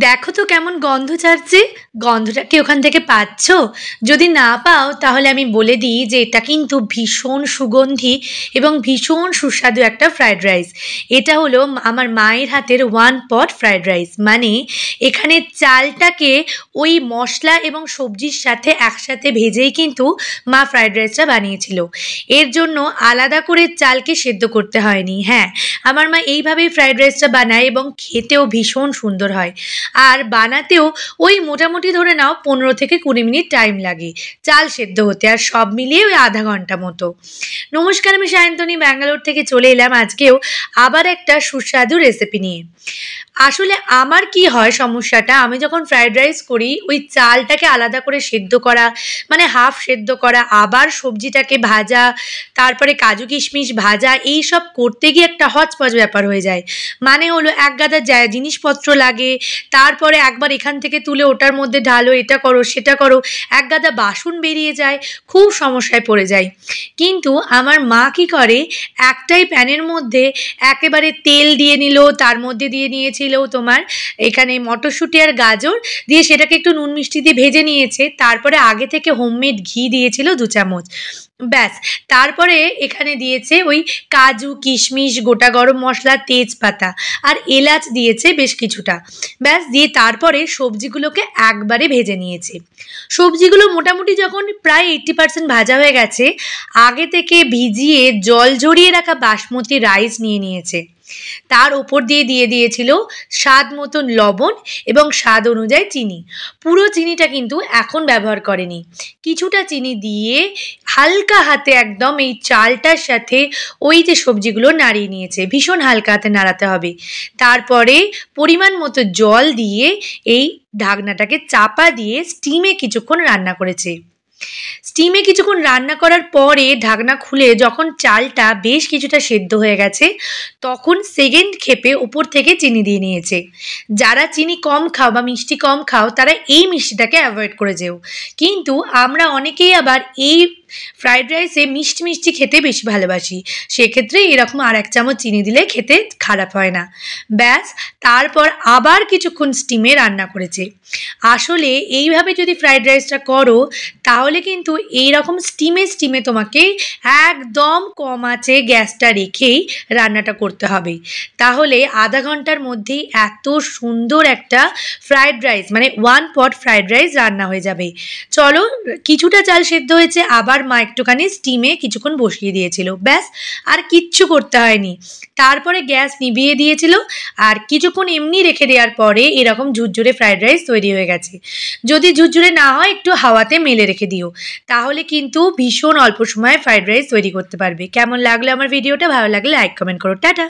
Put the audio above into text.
দেখো তো কেমন গন্ধ ছাড়ছে। গন্ধটা কি ওখান থেকে পাচ্ছ? যদি না পাও তাহলে আমি বলে দিই যে এটা কিন্তু ভীষণ সুগন্ধি এবং ভীষণ সুস্বাদু একটা ফ্রাইড রাইস। এটা হলো আমার মায়ের হাতের ওয়ান পট ফ্রাইড রাইস। মানে এখানে চালটাকে ওই মশলা এবং সবজির সাথে একসাথে ভেজেই কিন্তু মা ফ্রাইড রাইসটা বানিয়েছিল। এর জন্য আলাদা করে চালকে সেদ্ধ করতে হয়নি। হ্যাঁ, আমার মা এইভাবেই ফ্রাইড রাইসটা বানায় এবং খেতেও ভীষণ সুন্দর হয়। আর বানাতেও ওই মোটামুটি ধরে নাও 15 থেকে 20 মিনিট টাইম লাগে চাল সেদ্ধ হতে, আর সব মিলিয়ে ওই আধা ঘন্টা মতো। নমস্কার, আমি সায়ন্তনী ব্যাঙ্গালোর থেকে চলে এলাম আজকেও আবার একটা সুস্বাদু রেসিপি নিয়ে। আসলে আমার কি হয় সমস্যাটা, আমি যখন ফ্রাইড রাইস করি ওই চালটাকে আলাদা করে সেদ্ধ করা, মানে হাফ সেদ্ধ করা, আবার সবজিটাকে ভাজা, তারপরে কাজু কিশমিশ ভাজা, এই সব করতে গিয়ে একটা হচপচ ব্যাপার হয়ে যায়। মানে হলো এক গাদা জিনিসপত্র লাগে, তারপরে একবার এখান থেকে তুলে ওটার মধ্যে ঢালো, এটা করো সেটা করো, এক গাদা বাসন বেরিয়ে যায়, খুব সমস্যায় পড়ে যায়। কিন্তু আমার মা কি করে, একটাই প্যানের মধ্যে একেবারে তেল দিয়ে নিল, তার মধ্যে দিয়ে নিয়েছিল তোমার এখানে মটরশুঁটি আর গাজর দিয়ে সেটাকে একটু নুন মিষ্টি দিয়ে ভেজে নিয়েছে, তারপরে আগে থেকে হোমমেড ঘি দিয়েছিল 2 চামচ। ব্যাস, তারপরে এখানে দিয়েছে ওই কাজু কিশমিশ, গোটা গরম মশলা, তেজপাতা আর এলাচ দিয়েছে বেশ কিছুটা। ব্যাস, দিয়ে তারপরে সবজিগুলোকে একবারে ভেজে নিয়েছে। সবজিগুলো মোটামুটি যখন প্রায় 80% ভাজা হয়ে গেছে, আগে থেকে ভিজিয়ে জল ঝরিয়ে রাখা বাসমতি রাইস নিয়ে নিয়েছে। তার ওপর দিয়ে দিয়েছিল স্বাদ মতন লবণ এবং স্বাদ অনুযায়ী চিনি। পুরো চিনিটা কিন্তু এখন ব্যবহার করেনি, কিছুটা চিনি দিয়ে হালকা হাতে একদম এই চালটার সাথে ওই যে সবজিগুলো নাড়িয়ে নিয়েছে, ভীষণ হালকা হাতে নাড়াতে হবে। তারপরে পরিমাণ মতো জল দিয়ে এই ঢাকনাটাকে চাপা দিয়ে স্টিমে কিছুক্ষণ রান্না করেছে। স্টিমে কিছুক্ষণ রান্না করার পরে ঢাকনা খুলে যখন চালটা বেশ কিছুটা সেদ্ধ হয়ে গেছে, তখন সেকেন্ড ক্ষেপে ওপর থেকে চিনি দিয়ে নিয়েছে। যারা চিনি কম খাও বা মিষ্টি কম খাও তারা এই মিষ্টিটাকে অ্যাভয়েড করে যেও। কিন্তু আমরা অনেকেই আবার এই ফ্রাইড রাইসে মিষ্টি মিষ্টি খেতে বেশি ভালোবাসি, সেক্ষেত্রে এরকম আর 1 চামচ চিনি দিলে খেতে খারাপ হয় না। ব্যাস, তারপর আবার কিছুক্ষণ স্টিমে রান্না করেছে। আসলে এইভাবে যদি ফ্রাইড রাইসটা করো তাহলে কিন্তু এইরকম স্টিমে তোমাকে একদম কম আঁচে গ্যাসটা রেখেই রান্নাটা করতে হবে। তাহলে আধা ঘন্টার মধ্যেই এত সুন্দর একটা ফ্রাইড রাইস, মানে ওয়ান পট ফ্রাইড রাইস রান্না হয়ে যাবে। চলো, কিছুটা চাল সেদ্ধ হয়েছে, আবার মা একটুখানি স্টিমে কিছুক্ষণ বসিয়ে দিয়েছিল। ব্যাস, আর কিচ্ছু করতে হয়নি। তারপরে গ্যাস নিভিয়ে দিয়েছিল, আর কিছুক্ষণ এমনি রেখে দেওয়ার পরে এরকম ঝুরঝুরে ফ্রাইড রাইস তৈরি হয়ে গেছে। যদি ঝুরঝুরে না হয় একটু হাওয়াতে মেলে রেখে দিও, তাহলে কিন্তু ভীষণ অল্প সময়ে ফ্রাইড রাইস তৈরি করতে পারবে। কেমন লাগলো আমার ভিডিওটা? ভালো লাগলে লাইক কমেন্ট করো। টাটা।